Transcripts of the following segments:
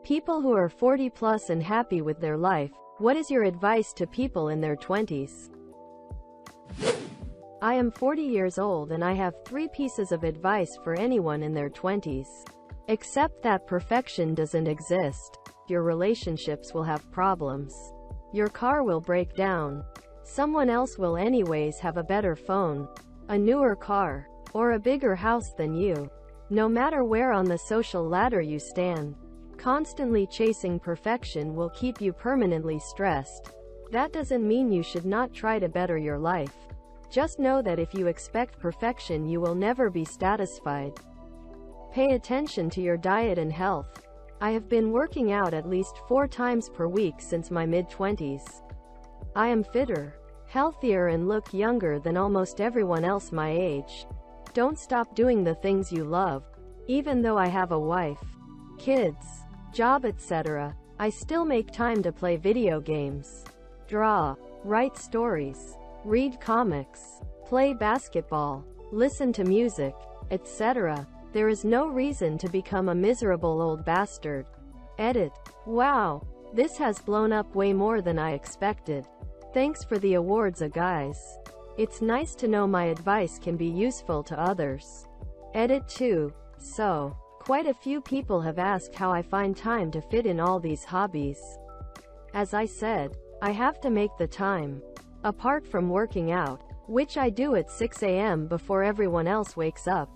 People who are 40 plus and happy with their life. What is your advice to people in their 20s? I am 40 years old and I have 3 pieces of advice for anyone in their 20s. Accept that perfection doesn't exist. Your relationships will have problems. Your car will break down. Someone else will anyways have a better phone, a newer car, or a bigger house than you. No matter where on the social ladder you stand, constantly chasing perfection will keep you permanently stressed. That doesn't mean you should not try to better your life. Just know that if you expect perfection, you will never be satisfied. Pay attention to your diet and health. I have been working out at least 4 times per week since my mid-20s. I am fitter, healthier and look younger than almost everyone else my age. Don't stop doing the things you love. Even though I have a wife, kids, job etc., I still make time to play video games, draw, write stories, read comics, play basketball, listen to music, etc. There is no reason to become a miserable old bastard. Edit. Wow, this has blown up way more than I expected. Thanks for the awards, guys. It's nice to know my advice can be useful to others. Edit 2. So, quite a few people have asked how I find time to fit in all these hobbies. As I said, I have to make the time. Apart from working out, which I do at 6 a.m. before everyone else wakes up.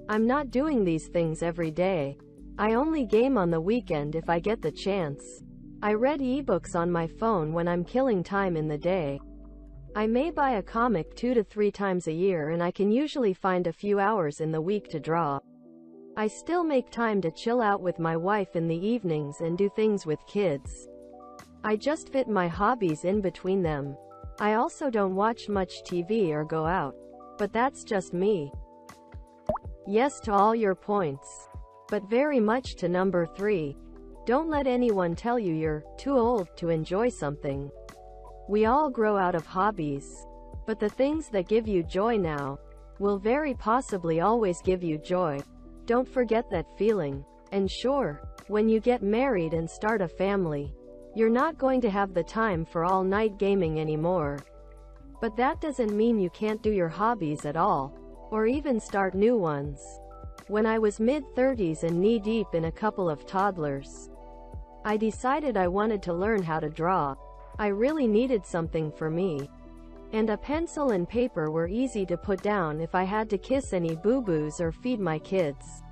I'm not doing these things every day. I only game on the weekend if I get the chance. I read ebooks on my phone when I'm killing time in the day. I may buy a comic 2 to 3 times a year and I can usually find a few hours in the week to draw. I still make time to chill out with my wife in the evenings and do things with kids. I just fit my hobbies in between them. I also don't watch much TV or go out. But that's just me. Yes to all your points. But very much to number 3. Don't let anyone tell you you're too old to enjoy something. We all grow out of hobbies. But the things that give you joy now will very possibly always give you joy. Don't forget that feeling. And sure, when you get married and start a family, you're not going to have the time for all-night gaming anymore. But that doesn't mean you can't do your hobbies at all, or even start new ones. When I was mid-30s and knee-deep in a couple of toddlers, I decided I wanted to learn how to draw. I really needed something for me. And a pencil and paper were easy to put down if I had to kiss any boo-boos or feed my kids.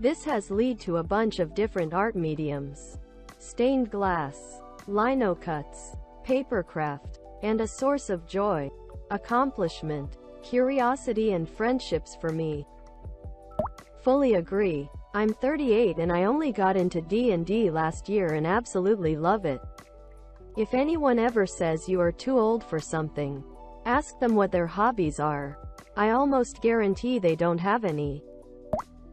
This has led to a bunch of different art mediums. Stained glass, lino cuts, papercraft, and a source of joy, accomplishment, curiosity and friendships for me. Fully agree. I'm 38 and I only got into D&D last year and absolutely love it. If anyone ever says you are too old for something, ask them what their hobbies are. I almost guarantee they don't have any.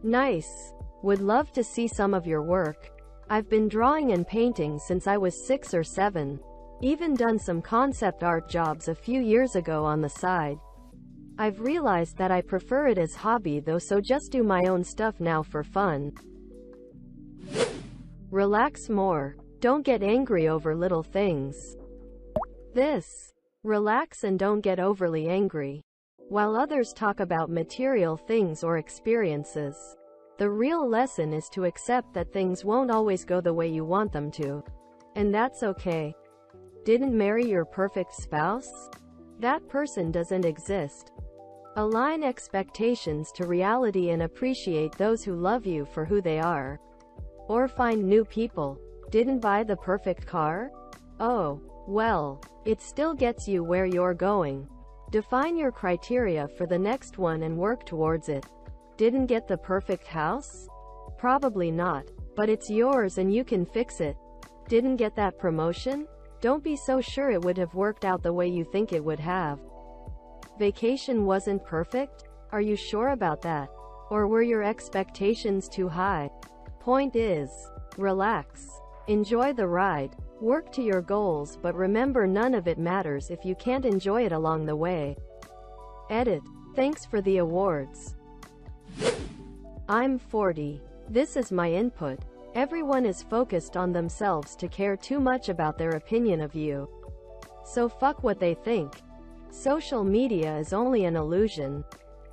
Nice. Would love to see some of your work. I've been drawing and painting since I was 6 or 7. Even done some concept art jobs a few years ago on the side. I've realized that I prefer it as hobby though, so just do my own stuff now for fun. Relax more. Don't get angry over little things. This. Relax and don't get overly angry. While others talk about material things or experiences, the real lesson is to accept that things won't always go the way you want them to. And that's okay. Didn't marry your perfect spouse? That person doesn't exist. Align expectations to reality and appreciate those who love you for who they are. Or find new people. Didn't buy the perfect car? Oh, well, it still gets you where you're going. Define your criteria for the next one and work towards it. Didn't get the perfect house? Probably not, but it's yours and you can fix it. Didn't get that promotion? Don't be so sure it would have worked out the way you think it would have. Vacation wasn't perfect? Are you sure about that? Or were your expectations too high? Point is, relax. Enjoy the ride. Work to your goals, but remember none of it matters if you can't enjoy it along the way. Edit. Thanks for the awards. I'm 40. This is my input. Everyone is focused on themselves to care too much about their opinion of you. So fuck what they think. Social media is only an illusion.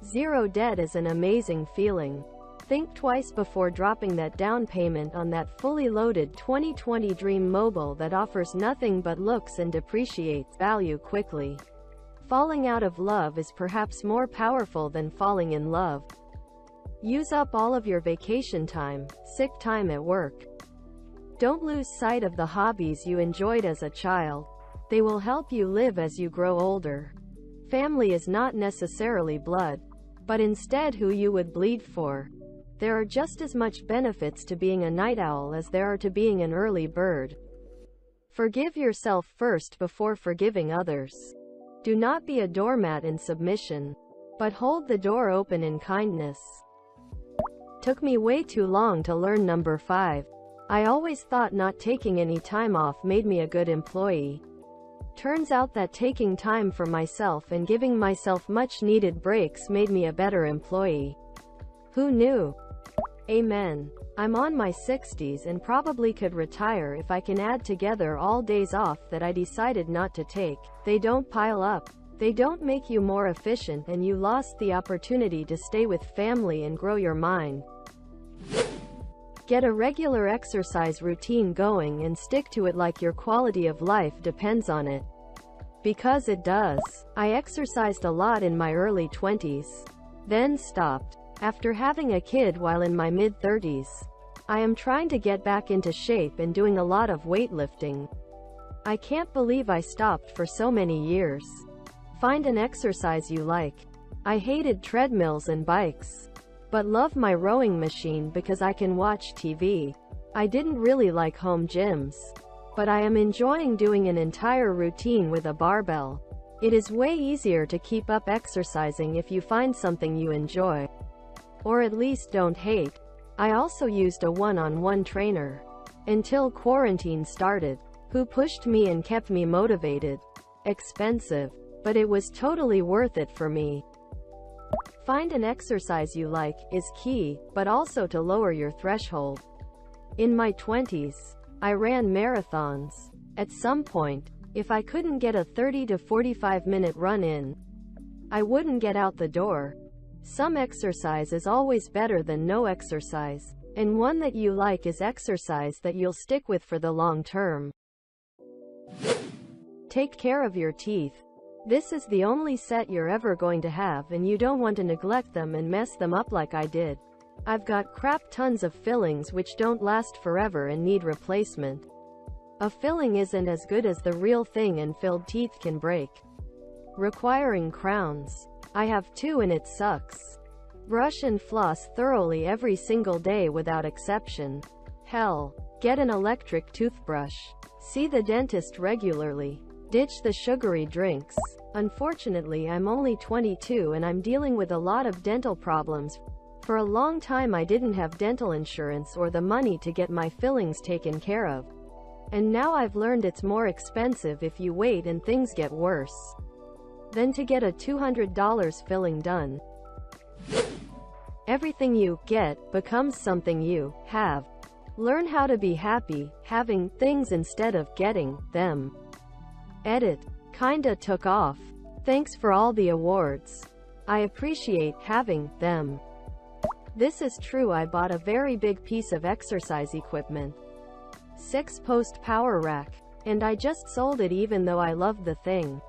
Zero debt is an amazing feeling. Think twice before dropping that down payment on that fully loaded 2020 Dream Mobile that offers nothing but looks and depreciates value quickly. Falling out of love is perhaps more powerful than falling in love. Use up all of your vacation time, sick time at work. Don't lose sight of the hobbies you enjoyed as a child. They will help you live as you grow older. Family is not necessarily blood, but instead who you would bleed for. There are just as much benefits to being a night owl as there are to being an early bird. Forgive yourself first before forgiving others. Do not be a doormat in submission, but hold the door open in kindness. Took me way too long to learn number 5. I always thought not taking any time off made me a good employee. Turns out that taking time for myself and giving myself much needed breaks made me a better employee. Who knew? Amen. I'm on my 60s and probably could retire if I can add together all days off that I decided not to take. They don't pile up. They don't make you more efficient, and you lost the opportunity to stay with family and grow your mind. Get a regular exercise routine going and stick to it like your quality of life depends on it. Because it does. I exercised a lot in my early 20s. Then stopped. After having a kid while in my mid-30s. I am trying to get back into shape and doing a lot of weightlifting. I can't believe I stopped for so many years. Find an exercise you like. I hated treadmills and bikes, but love my rowing machine because I can watch TV. I didn't really like home gyms, but I am enjoying doing an entire routine with a barbell. It is way easier to keep up exercising if you find something you enjoy. Or at least don't hate. I also used a one-on-one trainer. Until quarantine started. Who pushed me and kept me motivated. Expensive. But it was totally worth it for me. Find an exercise you like, is key, but also to lower your threshold. In my 20s, I ran marathons. At some point, if I couldn't get a 30 to 45 minute run in, I wouldn't get out the door. Some exercise is always better than no exercise, and one that you like is exercise that you'll stick with for the long term. Take care of your teeth. This is the only set you're ever going to have, and you don't want to neglect them and mess them up like I did. I've got crap tons of fillings which don't last forever and need replacement. A filling isn't as good as the real thing, and filled teeth can break. Requiring crowns. I have 2 and it sucks. Brush and floss thoroughly every single day without exception. Hell, get an electric toothbrush. See the dentist regularly. Ditch the sugary drinks. Unfortunately, I'm only 22 and I'm dealing with a lot of dental problems. For a long time I didn't have dental insurance or the money to get my fillings taken care of. And now I've learned it's more expensive if you wait and things get worse than to get a $200 filling done. Everything you get becomes something you have. Learn how to be happy having things instead of getting them. Edit. Kinda took off. Thanks for all the awards. I appreciate having them. This is true. I bought a very big piece of exercise equipment. 6-post power rack. And I just sold it even though I loved the thing.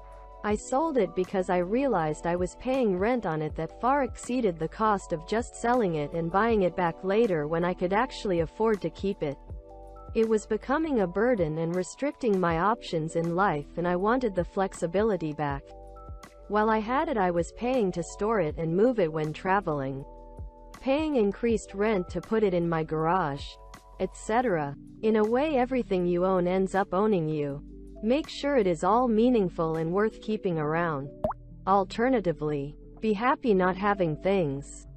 I sold it because I realized I was paying rent on it that far exceeded the cost of just selling it and buying it back later when I could actually afford to keep it. It was becoming a burden and restricting my options in life, and I wanted the flexibility back. While I had it, I was paying to store it and move it when traveling. Paying increased rent to put it in my garage, etc. In a way, everything you own ends up owning you. Make sure it is all meaningful and worth keeping around. Alternatively, be happy not having things.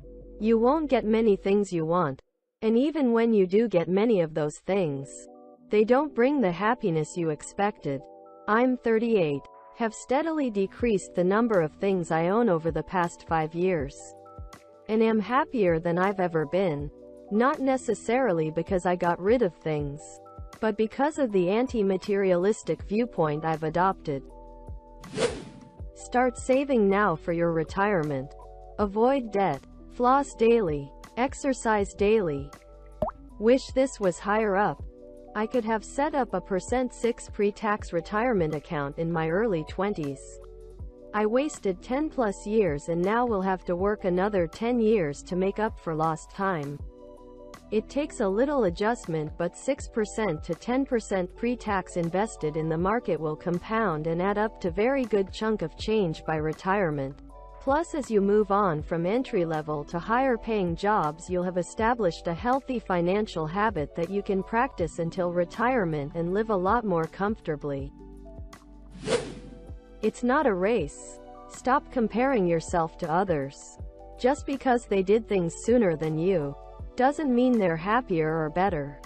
You won't get many things you want. And even when you do get many of those things, they don't bring the happiness you expected. I'm 38. Have steadily decreased the number of things I own over the past 5 years. And am happier than I've ever been. Not necessarily because I got rid of things, but because of the anti-materialistic viewpoint I've adopted. Start saving now for your retirement. Avoid debt. Floss daily. Exercise daily. Wish this was higher up. I could have set up a %6 pre-tax retirement account in my early 20s. I wasted 10 plus years and now will have to work another 10 years to make up for lost time. It takes a little adjustment, but 6% to 10% pre-tax invested in the market will compound and add up to very good chunk of change by retirement. Plus, as you move on from entry-level to higher-paying jobs, you'll have established a healthy financial habit that you can practice until retirement and live a lot more comfortably. It's not a race. Stop comparing yourself to others. Just because they did things sooner than you doesn't mean they're happier or better.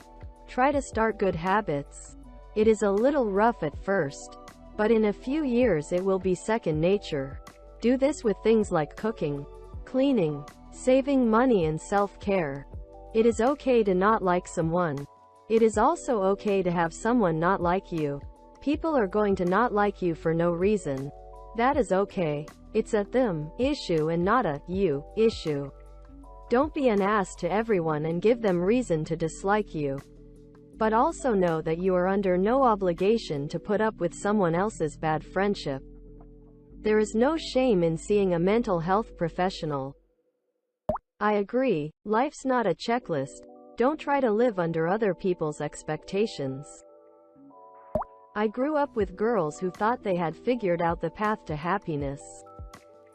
Try to start good habits. It is a little rough at first, but in a few years it will be second nature. Do this with things like cooking, cleaning, saving money and self-care. It is okay to not like someone. It is also okay to have someone not like you. People are going to not like you for no reason. That is okay. It's a them issue and not a you issue. Don't be an ass to everyone and give them reason to dislike you. But also know that you are under no obligation to put up with someone else's bad friendship. There is no shame in seeing a mental health professional. I agree, life's not a checklist. Don't try to live under other people's expectations. I grew up with girls who thought they had figured out the path to happiness.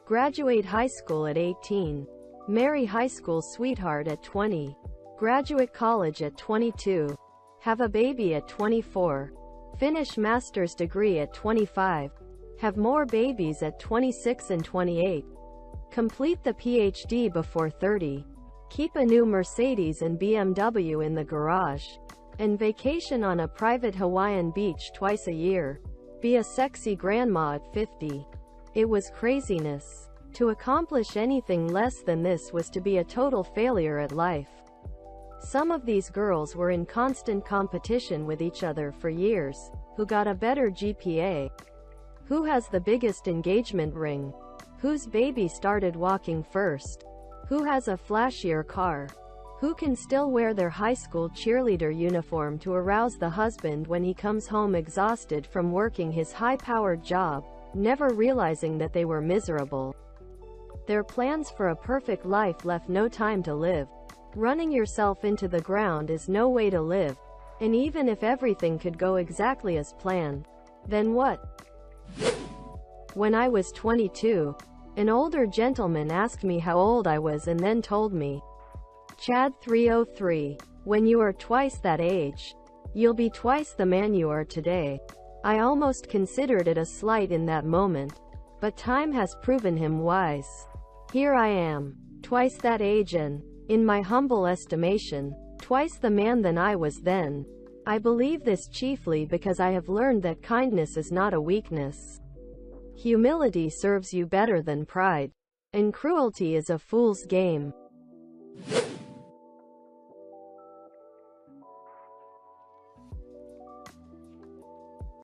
Graduate high school at 18. Marry high school sweetheart at 20. Graduate college at 22. Have a baby at 24. Finish master's degree at 25. Have more babies at 26 and 28. Complete the PhD before 30. Keep a new Mercedes and BMW in the garage. And vacation on a private Hawaiian beach twice a year. Be a sexy grandma at 50. It was craziness. To accomplish anything less than this was to be a total failure at life. Some of these girls were in constant competition with each other for years. Who got a better GPA? Who has the biggest engagement ring? Whose baby started walking first? Who has a flashier car? Who can still wear their high school cheerleader uniform to arouse the husband when he comes home exhausted from working his high-powered job, never realizing that they were miserable? Their plans for a perfect life left no time to live. Running yourself into the ground is no way to live. And even if everything could go exactly as planned, then what? When I was 22, an older gentleman asked me how old I was and then told me, Chad 303, when you are twice that age, you'll be twice the man you are today. I almost considered it a slight in that moment, but time has proven him wise. Here I am, twice that age and, in my humble estimation, twice the man than I was then. I believe this chiefly because I have learned that kindness is not a weakness. Humility serves you better than pride. And cruelty is a fool's game.